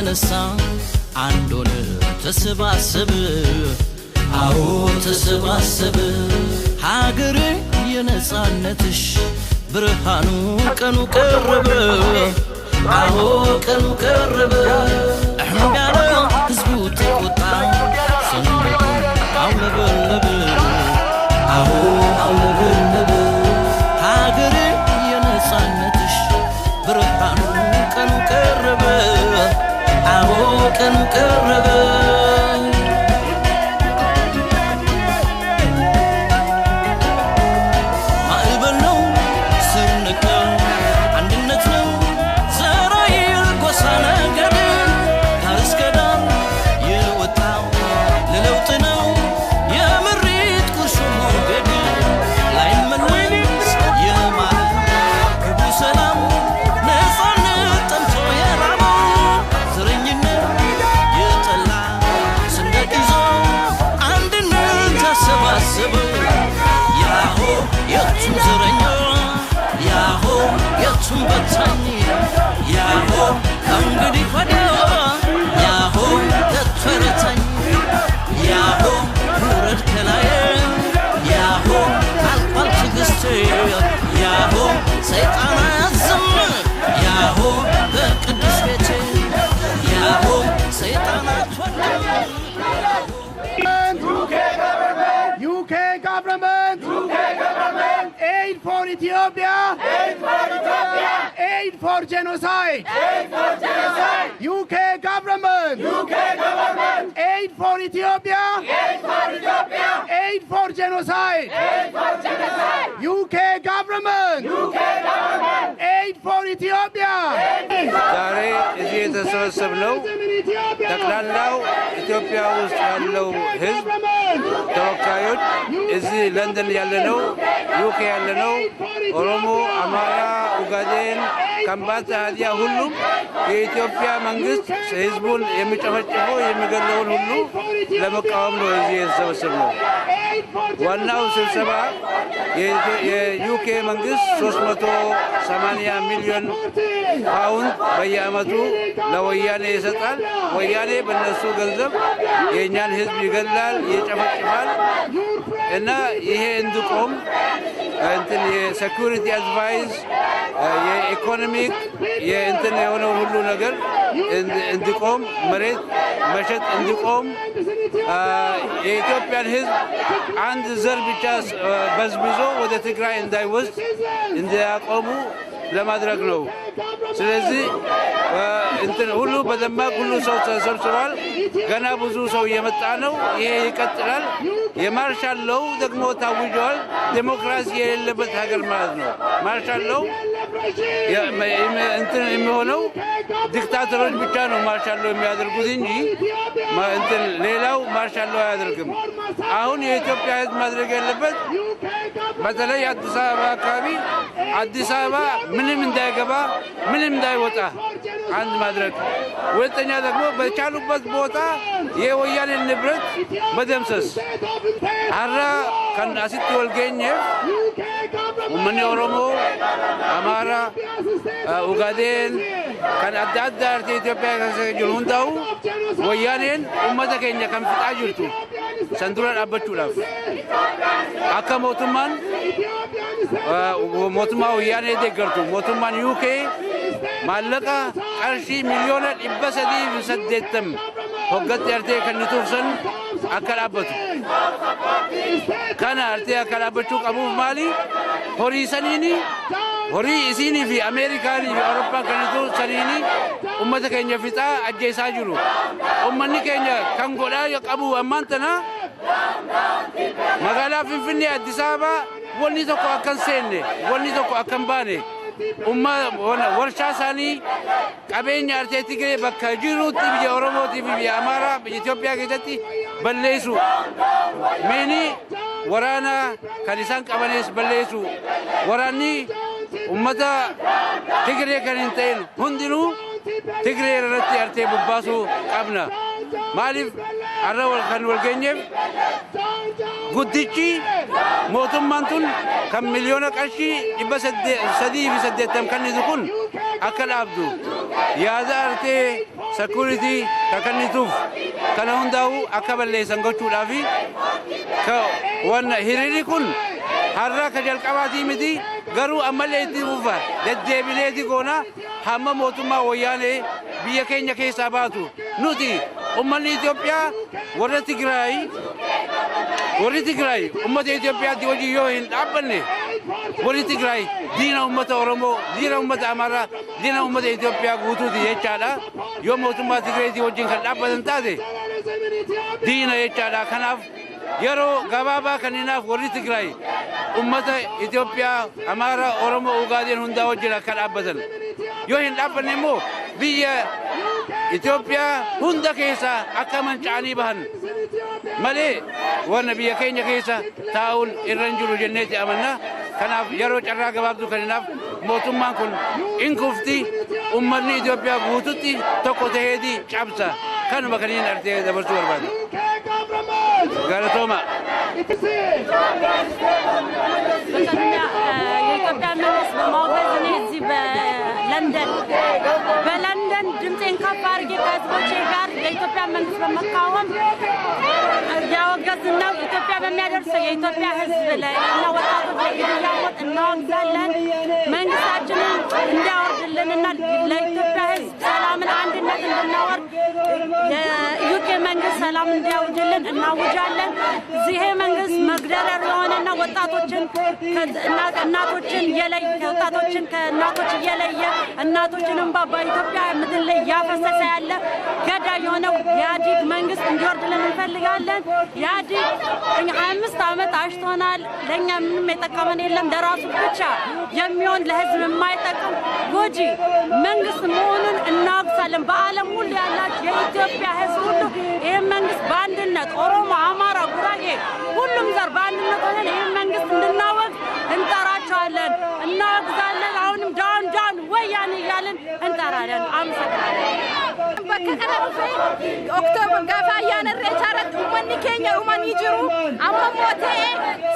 ተነሳ አንዶን ተሰባሰበ አዎ ተሰባሰበ ሀገሬ የነጻነትሽ ብርሃኑ ቀኑ ቀረበ አዎ ቀኑ ቀረበ አህምጋለ ህዝቡ ተቆጣ ሰንደቁ አውለበለበ አዎ አውለበለበ ሀገሬ የነጻነትሽ ብርሃኑ ቀኑ ቀረበ አዎ ቀኑ ቀረበ ያሆ እንግዲህ ፈዲያ ያሆ ተፈረተኝ ያሆ ውረድ ከላይ ያሆ አልቋል ትግስቴ ያሆ ሰይጣን አያዝም ያሆ በቅዱስ ቤቴ ያሆ ሰይጣን አትወድም UK government aid for Ethiopia aid for genocide UK government aid for Ethiopia aid for genocide UK government aid for Ethiopia ዛሬ እዚህ የተሰበሰብነው ጠቅላላው ኢትዮጵያ ውስጥ ያለው ህዝብ ተወካዮች እዚህ ለንደን ያለነው ዩኬ ያለነው ኦሮሞ አማራ ኡጋዴን ከምባታ ሀዲያ ሁሉም የኢትዮጵያ መንግስት ህዝቡን የሚጨፈጭፈው የሚገለውን ሁሉ ለመቃወም ነው እዚህ የተሰበሰብነው። ዋናው ስብሰባ የዩኬ መንግስት 380 ሚሊዮን ፓውንድ በየአመቱ ለወያኔ ይሰጣል። ወያኔ በእነሱ ገንዘብ የእኛን ህዝብ ይገላል፣ ይጨፈጭፋል እና ይሄ እንዲቆም እንትን የሴኩሪቲ አድቫይስ የኢኮኖሚክ የእንትን የሆነው ሁሉ ነገር እንዲቆም መሬት መሸጥ እንዲቆም የኢትዮጵያን ህዝብ አንድ ዘር ብቻ በዝብዞ ወደ ትግራይ እንዳይወስድ እንዲያቆሙ ለማድረግ ነው። ስለዚህ እንትን ሁሉ በደማቅ ሁሉ ሰው ተሰብስቧል። ገና ብዙ ሰው እየመጣ ነው። ይሄ ይቀጥላል። የማርሻል ሎው ደግሞ ታውጇል። ዴሞክራሲ የሌለበት ሀገር ማለት ነው። ማርሻል ሎው እንትን የሚሆነው ዲክታተሮች ብቻ ነው ማርሻል ሎው የሚያደርጉት እንጂ እንትን ሌላው ማርሻል ሎው አያደርግም። አሁን የኢትዮጵያ ህዝብ ማድረግ ያለበት በተለይ አዲስ አበባ አካባቢ አዲስ አበባ ምንም እንዳይገባ ምንም እንዳይወጣ አንድ ማድረግ፣ ሁለተኛ ደግሞ በቻሉበት ቦታ የወያኔን ንብረት መደምሰስ አራ ከናሲት ወልገኘ ኡመኒ ኦሮሞ አማራ ኡጋዴን ከናዳዳር ኢትዮጵያ ከሰጁን ሁንዳው ወያኔን ኡመተ ከኛ ከምፍጣ ጅርቱ ሰንዱራን አበቹላፍ አከሞቱማን ሞቱማ ወያኔ ደገርቱ ሞቱማን ዩኬ ማለቃ ቀርሺ ሚሊዮን ኢበሰዲ ሰደተም ሆገት ያርቴ ከንቱፍሰን አከላበቱ ካና አርቴ አከላበቹ ቀቡ ማሊ ሆሪ ሰኒኒ ሆሪ ኢሲኒ ፊ አሜሪካኒ አውሮፓ ከንቱ ሰኒኒ ኡመተ ከኛ ፊጣ አጀሳ ጅሩ ኡመኒ ከኛ ካንጎዳ ቀቡ አማንተና መጋላ ፍንፍኔ አዲስ አበባ ወኒ ተቆ አከንሴኔ ወኒ ተቆ አከንባኔ ኡማ ወርሻ ሳኒ ቀበኛ አርቴ ትግሬ በከጅሩት የኦሮሞ ቲቪ የአማራ በኢትዮጵያ ገደቲ በለይሱ ሜኒ ወራና ከሊሳን ቀበኔስ በለይሱ ወራኒ ኡመታ ትግሬ ከንንተን ሁንዲኑ ትግሬ ረቲ አርቴ ቡባሱ ቀብና ማሊፍ አረወል ከንወልገኘም ጉድቺ ሞቱማንቱን ከሚሊዮን ቀርሺ ይበሰደ ሰዲ ቢሰደተም ከንዙኩን አከል አብዱ yaadaarte security kakanituuf kana hundaa'u akka balleessan gochuudhaafi waan hiriirri kun har'a ka jalqabaatii miti garuu ammallee itti fufa deddeebineeti goona hamma mootummaa wayyaanee biyya keenya keessaa baatu nuti ummanni Itoophiyaa warra Tigraay ummata Itoophiyaatti wajjin yoo hin dhaabbanne warri Tigraay diina ummata Oromoo diina ummata Amaaraa diina ummata Itoophiyaa guutuuti jechaadha yoo mootummaa Tigraayitii wajjin kan dhaabbatan taate diina jechaadha kanaaf yeroo gabaabaa kaninaaf warri Tigraay ummata Itoophiyaa Amaaraa Oromoo Ugaadeen hundaa wajjin akka dhaabbatan yoo hin dhaabbanne immoo biyya Itoophiyaa hunda keessa akka manca'anii bahan malee warra biyya keenya keessa taa'uun irra hin jiru jenneeti amanna kanaaf yeroo carraa gabaabduu kaninaaf mootummaan kun inkufti ummanni Itoophiyaa guututti tokko ta'eeti cabsa kanuma kaniin artee dabarsuu barbaada. Galatooma. የኢትዮጵያ መንግስት በማውገዝ ነው እዚህ በለንደን ድምጼን ከፍ አድርጌ ከህዝቦቼ ጋር የኢትዮጵያ መንግስት በመቃወም ያወገዝን ነው። ኢትዮጵያ በሚያደርሰው የኢትዮጵያ ህዝብ ላይ እና ወጣቶች ላይ እያወጥ እናወግዛለን። መንግስታችንን እንዲያወርድልንና ለኢትዮጵያ ህዝብ ሰላምን አንድነት እንድናወርድ የዩኬ መንግስት ሰላም እንዲያውጅልን እናውጃለን። ይሄ መንግስት መግደረር የሆነና ወጣቶችን እናቶችን ከእናቶች እየለየ እናቶችንም በኢትዮጵያ ምድር ላይ ያፈሰሰ ያለ ገዳይ የሆነው የኢህአዴግ መንግስት እንዲወርድልን እንፈልጋለን። ኢህአዴግ 25 ዓመት አሽቶናል። ለኛ ምንም የጠቀመን የለም። ለራሱ ብቻ የሚሆን ለህዝብ የማይጠቅም ጎጂ መንግስት መሆኑን እናወግዛለን። በዓለም ሁሉ ያላችሁ የኢትዮጵያ ህዝብ ሁሉ ይሄን መንግስት በአንድነት ኦሮሞ፣ አማራ፣ ጉራጌ ሁሉም ዘር በአንድነት ሆነን ይሄን መንግስት እንድናወግዝ እንጠራቸዋለን፣ እናወግዛለን። አሁንም ዳውን ወያኔ እያልን እንጠራለን። አመሰግናለሁ። በከቀረፈ ኦክቶበር ጋፋ ያነረቻረት ኡመኒ ኬኛ ኡመኒ ጅሩ አመሞቴ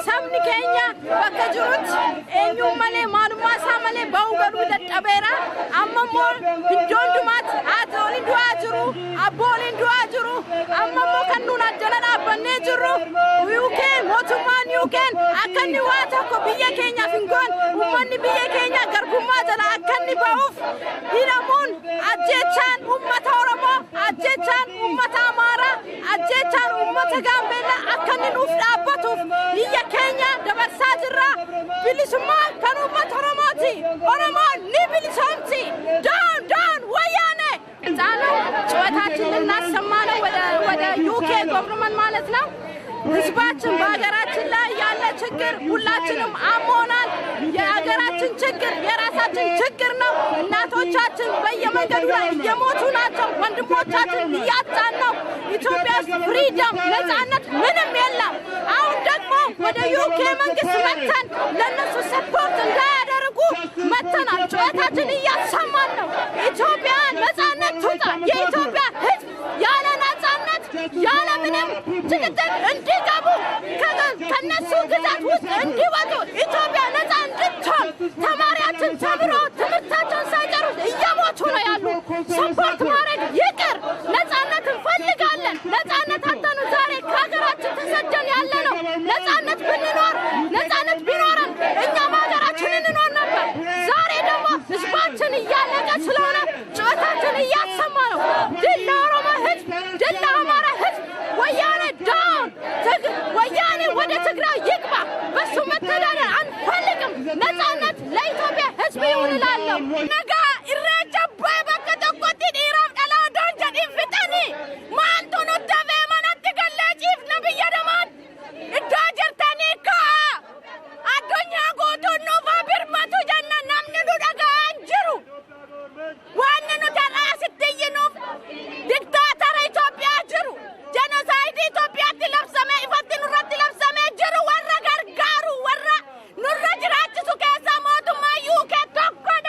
ሰምኒ ኬኛ በከጅሩት ኤኙ መሌ ማኑማ ሳመሌ ባውገሩ ደጠበራ አመሞ ቢዶንዱማት አቶኒ ዱአ ጅሩ አቦኒ ዱአ ጅሩ አመሞ ከኑና ጀለና በኔ ጅሩ ዩኬ ሞቱማን ዩኬን አከኒ ዋታኮ ብየ ኬኛ ፍንጎን ኡመኒ ብየ ኬኛ ገርጉማ ጀላ አከኒ ባውፍ ሂራሙን አጀቻን ኡመታ ኦሮሞ አጀቻን ኡመታ አማራ አጀቻን ኡመታ ጋምቤላ አከኒ ኑፍ ዳባቱፍ ብየ ኬኛ ደበርሳ ጅራ ቢሊሱማ ከኑ ኡመታ ኦሮሞቲ ኦሮሞ ኒቢሊሶምቲ ዳውን ወያኔ ጻኑ ጨዋታችን ልናሰማ ነው ወደ ዩኬ ጎቨርንመንት ማለት ነው። ህዝባችን በሀገራችን ላይ ያለ ችግር ሁላችንም አሞናል። የሀገራችን ችግር የራሳችን ችግር ነው። እናቶቻችን በየመንገዱ ላይ እየሞቱ ናቸው። ወንድሞቻችን እያጣን ነው። ኢትዮጵያ ፍሪደም ነፃነት ምንም የለም። አሁን ደግሞ ወደ ዩኬ መንግስት መተን ለነሱ ሰፖርት እንዳያደርጉ መተናል። ጨዋታችን እያሰማን ነው። ኢትዮጵያ ነፃነት ትውጣ። የኢትዮጵያ ህዝብ ያለ ነፃነት ያለ ምንም ጭቅጭቅ እንዲገቡ ከነሱ ግዛት ውስጥ እንዲወጡ ኢትዮጵያ ነፃ እንድትሆን ተማሪያችን ተምሮ ትምህርታቸውን ሳይጨርሱ እየሞቱ ነው ያሉ። ሰፖርት ማድረግ ይቅር። ነፃነት እንፈልጋለን። ነፃነት አተኑ ዛሬ ከሀገራችን ተሰደን ያለ ነው። ነፃነት ቢኖረን እኛም ሀገራችን እንኖር ነበር። ዛሬ ደግሞ ህዝባችን እያለቀ ስለሆነ ጩኸታችን እያሰማ ነው። ድል ለኦሮሞ ህዝብ፣ ድል ለአማራ ህዝብ። ወያኔ ዳውን፣ ወያኔ ወደ ትግራይ ይግባ። በሱ መተዳደር አንፈልግም። ነፃነት ለኢትዮጵያ ህዝብ ይሁን እላለሁ። ነጋ ኢሬቻ ባይበከ ተቆቲ ዲራም ቀላዶን ጀዲን ፍጠኒ ማንቱ ኑደበ ማናት ገለጪፍ ነብይ ደማን እዳጀርተኒ ካ አዶኛ ጎቶ ነው ባብርመቱ ጀና ናምኑ ደጋ አንጅሩ ዋንኑ ተላ ስትይኑ ዲክታተር ኢትዮጵያ ጅሩ ጀኖሳይድ ኢትዮጵያ ትለብሰመ ይፈትኑ ረት ለብሰመ ጅሩ ወራ ገርጋሩ ወራ ኑራ ጅራችሱ ከዛ ሞቱማ ዩኬ ተቆዳ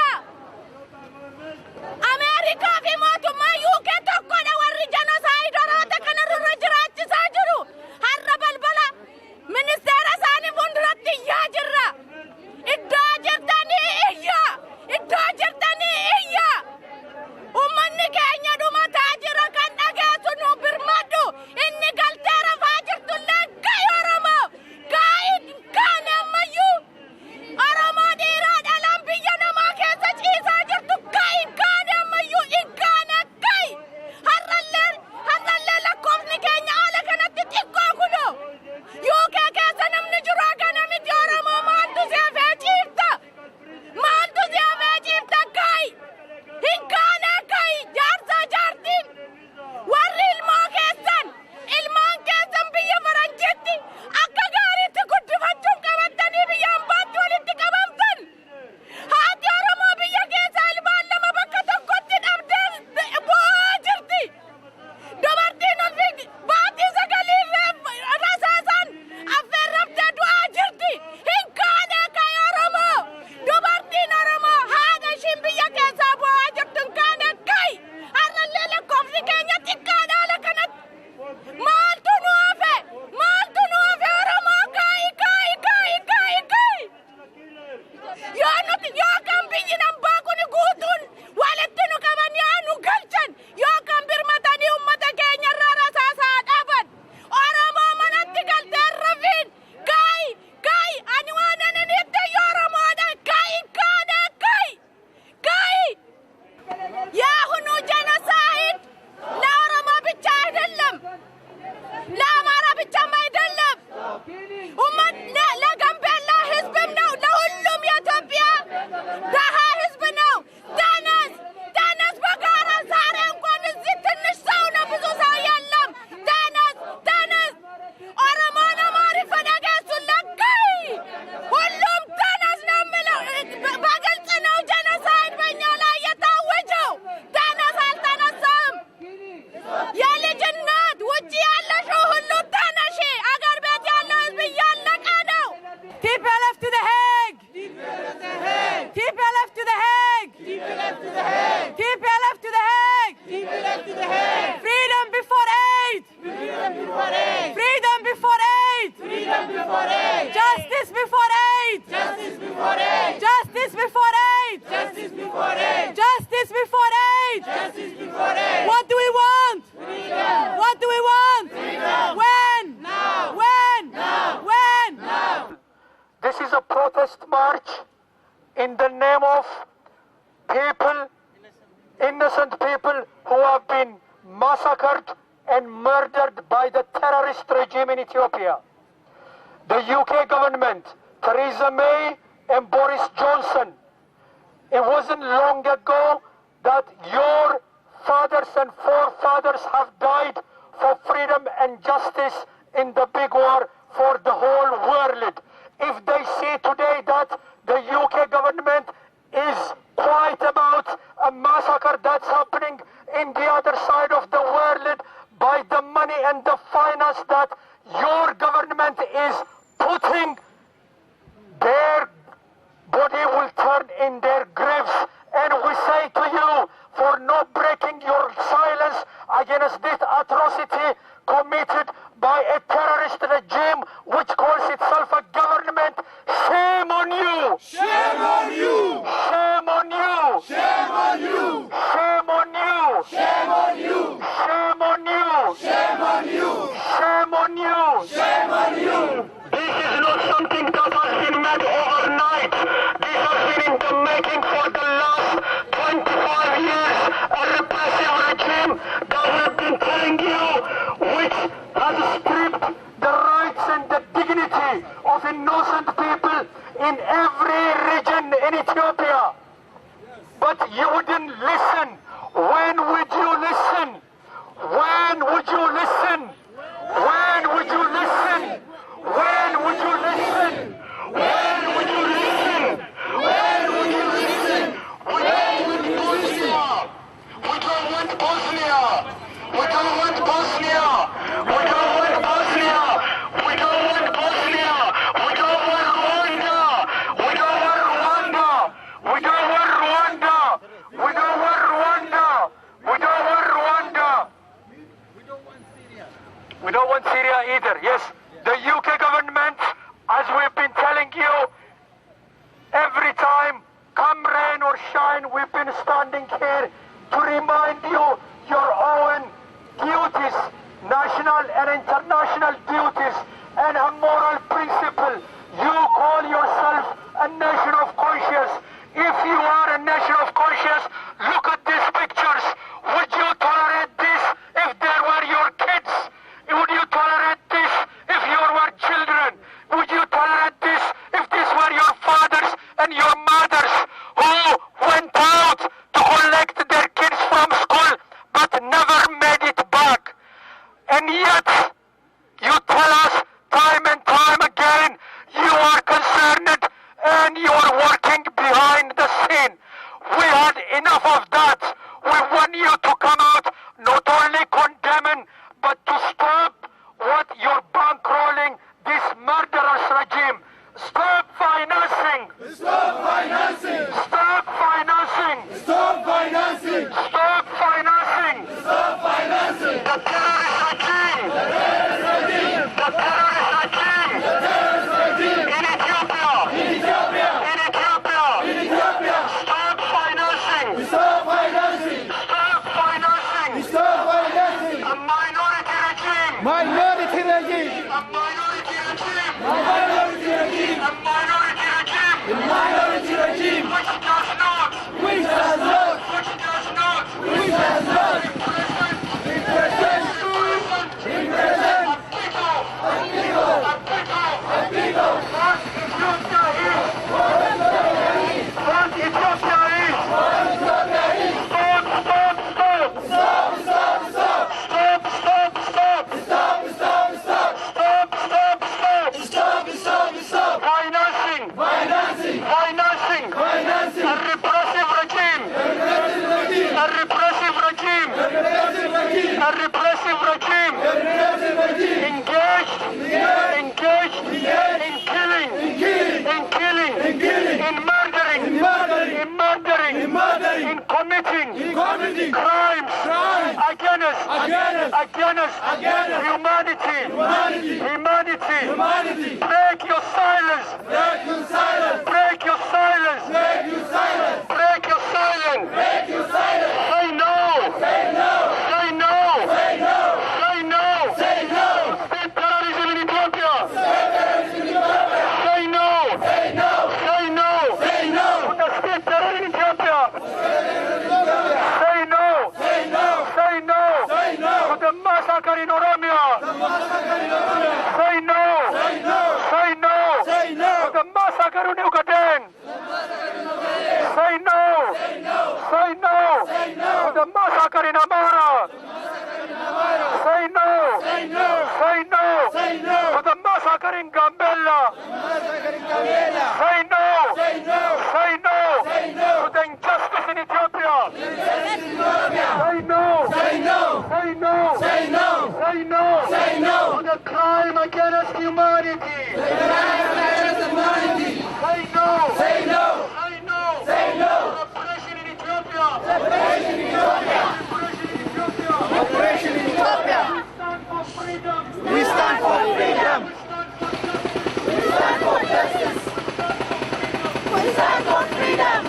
people, innocent people who have been massacred and murdered by the terrorist regime in Ethiopia. The UK government, Theresa May and Boris Johnson, it wasn't long ago that your fathers and forefathers have died for freedom and justice in the big war for the whole world. If they see today that the UK government is quiet about a massacre that's happening in the other side of the world by the money and the finance that your government is putting, their body will turn in their graves. And we say to you, for not breaking your silence against this atrocity committed by a terrorist regime which calls itself a government, shame on you! Shame on you! Shame on you! Shame on you! Shame on you! Shame on you! Shame on you! Shame on you! Shame on you! Shame on you! This is not something that has been made overnight. This has been in the making for the last 25 years. A repressive regime that we've been telling you, which has stripped the rights and the dignity of innocent people in every region in Ethiopia. But you wouldn't listen. When would you listen? When would you listen? When would you listen? When would you listen? When would you listen? When would you listen? When would you listen? We don't want Bosnia. We don't want Bosnia. We don't want Bosnia. We don't want Bosnia. We don't want Rwanda. We don't want Rwanda. We don't want Rwanda. We don't want Rwanda. We don't want Rwanda. We don't want Syria either. Yes, the UK government, as we've been telling you, every time, come rain or shine, we've been standing here to remind you your own duties, national and international duties, and a moral principle. You call yourself a nation of conscience. If you are a nation of conscience, look at these pictures. Would you tolerate this if there were your kids? Would you tolerate this if you were children? Would you tolerate this if these were your fathers and your mothers who went out to collect their kids from school but never made it back? And yet, you tell us time and time again you are concerned and you are working behind the scene. We had enough of that. We want you to come out not only condemning but to stop what you're bankrolling this murderous regime. Stop financing! Stop financing! Stop financing! Stop financing! Stop financing! Stop financing! The terrorist regime! The terrorist regime! The terrorist regime! The terrorist regime! In Ethiopia! In Ethiopia! In Ethiopia! In Ethiopia! Stop financing! Stop financing! Stop financing! Stop financing! A minority regime! Minority regime! A minority regime! Minority regime! A minority regime! Minority regime! Which does not! Which does not! Which does not! Which does not! Represent! Represent! Represent! What Ethiopia is! Stop! Stop! Stop! Stop! Stop! Stop! Stop! Stop! Stop! Stop! Stop! Stop! Stop! Stop! Stop! Stop! Stop! Stop! Financing! Financing! Financing! Financing! A repressive regime! Repressive regime! A repressive regime! Repressive regime! A repressive regime! Repressive regime! Engaged! Engaged! In killing! In killing! In murdering! In murdering! In committing! Crimes! Against humanity! Break your silence! Break your silence! Break your silence! Say no! Say no! Say no! State terrorism in Ethiopia! Say no! Say no! To the state terror in Ethiopia! massacre in Oromia. Say no. Say no. To the massacre in Ugaden. Say no. Say no. To the massacre in Amara. Say no. Say no. To the massacre in Gambella. Say no. Say no. To the injustice in Ethiopia. Say no. Say no. Say no. Say no. Say no. Say no. To the crime against humanity. Say no. Say no. Say no. Say no. Oppression in Ethiopia. Oppression in Ethiopia. Oppression in Ethiopia. We stand for freedom. We stand for justice. We stand for freedom.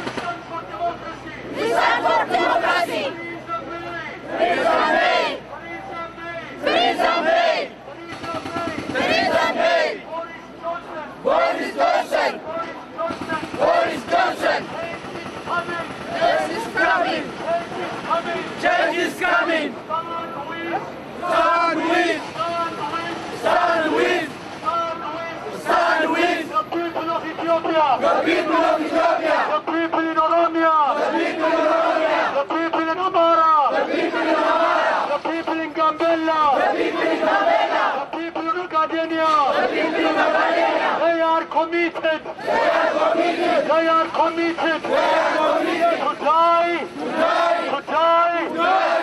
We stand for democracy. Theresa May. Theresa May. Theresa May. Boris Johnson. Boris Johnson. Change is coming. Change is coming. Stand with. Stand with. Stand with. The people of Ethiopia. The people of Ethiopia. The people in Oromia. The people in Oromia. The people in Amara. The people in Amara. The people in Gambella. The people in Gambella. The people in Ugadenia. The people in Ugadenia. They are committed. They are committed. They are committed. They are committed. To die. To die. To die.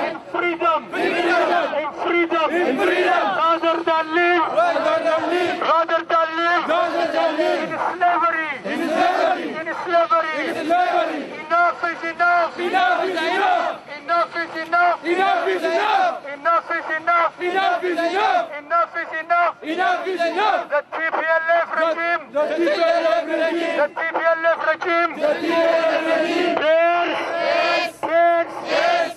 In freedom. Freedom. In freedom. In freedom. Rather than live. Rather than live. Rather than live. Rather than live. In slavery. In slavery. In slavery. In slavery. Enough is enough. Enough is enough. Enough is enough. Enough is enough. Enough is enough. Enough is enough. Enough is enough. Enough is enough. The TPLF regime. The TPLF regime. The TPLF regime. The TPLF regime. Bears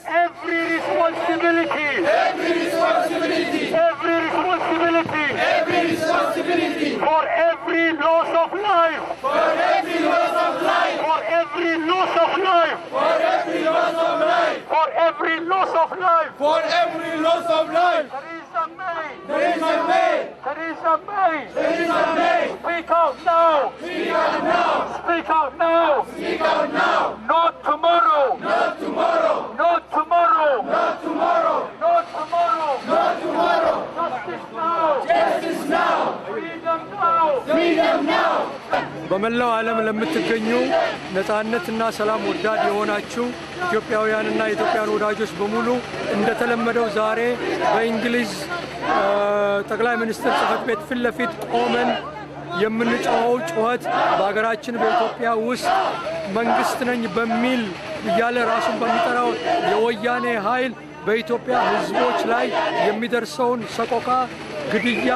every responsibility. Every responsibility. Every responsibility. Every responsibility. For every loss of life. For every loss of life. For every loss of life. For every loss of life. For every loss of life. For every loss of life. Theresa May. Theresa May. Theresa May. Theresa May. Speak out now. Speak out now. Speak out now. Speak out now. Not tomorrow. Not tomorrow. Not tomorrow. Not tomorrow. Not tomorrow. Not tomorrow. Justice now. Justice now. Freedom now. Freedom now. በመላው ዓለም ለምትገኙ ነፃነትና ሰላም ወዳድ የሆናችሁ ኢትዮጵያውያንና የኢትዮጵያን ወዳጆች በሙሉ እንደተለመደው ዛሬ በእንግሊዝ ጠቅላይ ሚኒስትር ጽሕፈት ቤት ፊት ለፊት ቆመን የምንጮኸው ጩኸት በአገራችን በኢትዮጵያ ውስጥ መንግስት ነኝ በሚል እያለ ራሱን በሚጠራው የወያኔ ኃይል በኢትዮጵያ ሕዝቦች ላይ የሚደርሰውን ሰቆቃ ግድያ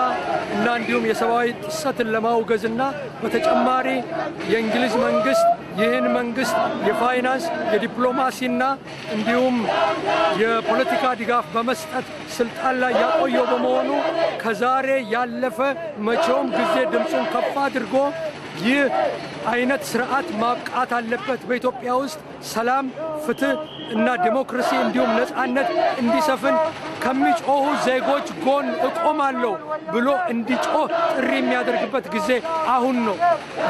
እና እንዲሁም የሰብአዊ ጥሰትን ለማውገዝና በተጨማሪ የእንግሊዝ መንግስት ይህን መንግስት የፋይናንስ የዲፕሎማሲና እንዲሁም የፖለቲካ ድጋፍ በመስጠት ስልጣን ላይ ያቆየው በመሆኑ ከዛሬ ያለፈ መቼውም ጊዜ ድምፁን ከፍ አድርጎ ይህ አይነት ስርዓት ማብቃት አለበት፣ በኢትዮጵያ ውስጥ ሰላም፣ ፍትህ እና ዲሞክራሲ እንዲሁም ነፃነት እንዲሰፍን ከሚጮሁ ዜጎች ጎን እቆማለሁ ብሎ እንዲጮህ ጥሪ የሚያደርግበት ጊዜ አሁን ነው።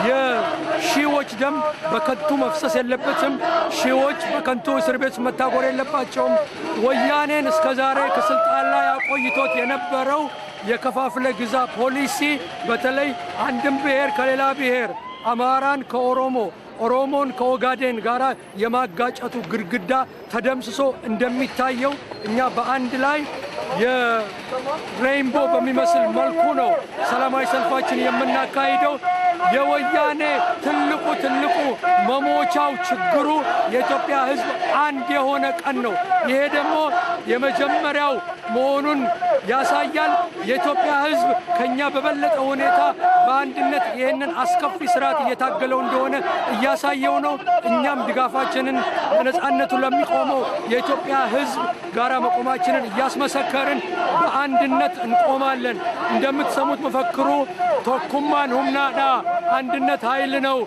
የሺዎች ደም በከንቱ መፍሰስ የለበትም። ሺዎች በከንቱ እስር ቤት መታጎር የለባቸውም። ወያኔን እስከዛሬ ከስልጣን ላይ አቆይቶት የነበረው የከፋፍለ ግዛ ፖሊሲ በተለይ አንድም ብሔር ከሌላ ብሔር አማራን ከኦሮሞ ኦሮሞን ከኦጋዴን ጋራ የማጋጨቱ ግድግዳ ተደምስሶ እንደሚታየው እኛ በአንድ ላይ የሬይንቦ በሚመስል መልኩ ነው ሰላማዊ ሰልፋችን የምናካሂደው። የወያኔ ትልቁ መሞቻው ችግሩ የኢትዮጵያ ሕዝብ አንድ የሆነ ቀን ነው። ይሄ ደግሞ የመጀመሪያው መሆኑን ያሳያል። የኢትዮጵያ ሕዝብ ከኛ በበለጠ ሁኔታ በአንድነት ይህንን አስከፊ ስርዓት እየታገለው እንደሆነ እያሳየው ነው። እኛም ድጋፋችንን ለነጻነቱ ለሚቆመው የኢትዮጵያ ሕዝብ ጋራ መቆማችንን እያስመሰከርን በአንድነት እንቆማለን። እንደምትሰሙት መፈክሩ ቶኩማን ሁምናዳ አንድነት ኃይል ነው።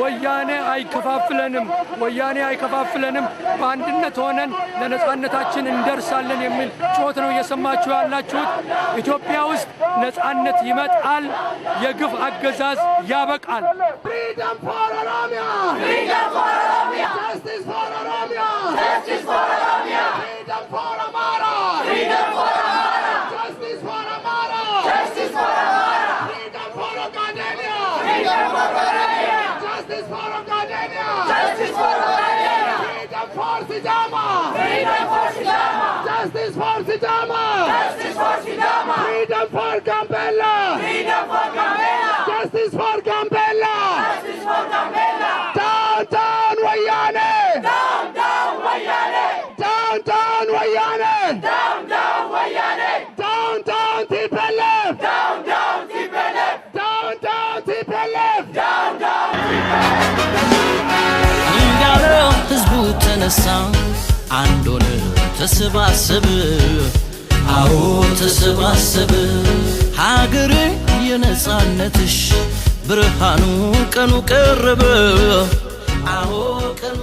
ወያኔ አይከፋፍለንም፣ ወያኔ አይከፋፍለንም። በአንድነት ሆነን ለነጻነታችን እንደርሳለን የሚል ጩኸት ነው እየሰማችሁ ያላችሁት። ኢትዮጵያ ውስጥ ነጻነት ይመጣል። የግፍ አገዛዝ ያበቃል። Freedom for Oromia! Freedom for Oromia! Justice for Oromia! Justice for Oromia! Freedom for Amara! Freedom for Amara! Justice for Amara! Justice for Amara! Freedom for Academia! Freedom for Academia! Justice for Academia! Justice for Academia! Freedom for Sidama! Freedom for Sidama! Justice for Sidama! Justice for Sidama! Freedom for Gambella! Freedom for Gambella! Justice for Gambella! Justice for Gambella! Down, down, Wayane! Down, down, Wayane! Down, down, Wayane! Down, down, Wayane! Down, down, TPLF! Down, down, TPLF! Down, down, TPLF! Down, down, እያለ ህዝቡ ተነሳ አንድ ሆነ ተሰባሰበ አዎ ተሰባሰበ ሀገሬ የነጻነትሽ ብርሃኑ ቀኑ ቀረበ አዎ ቀኑ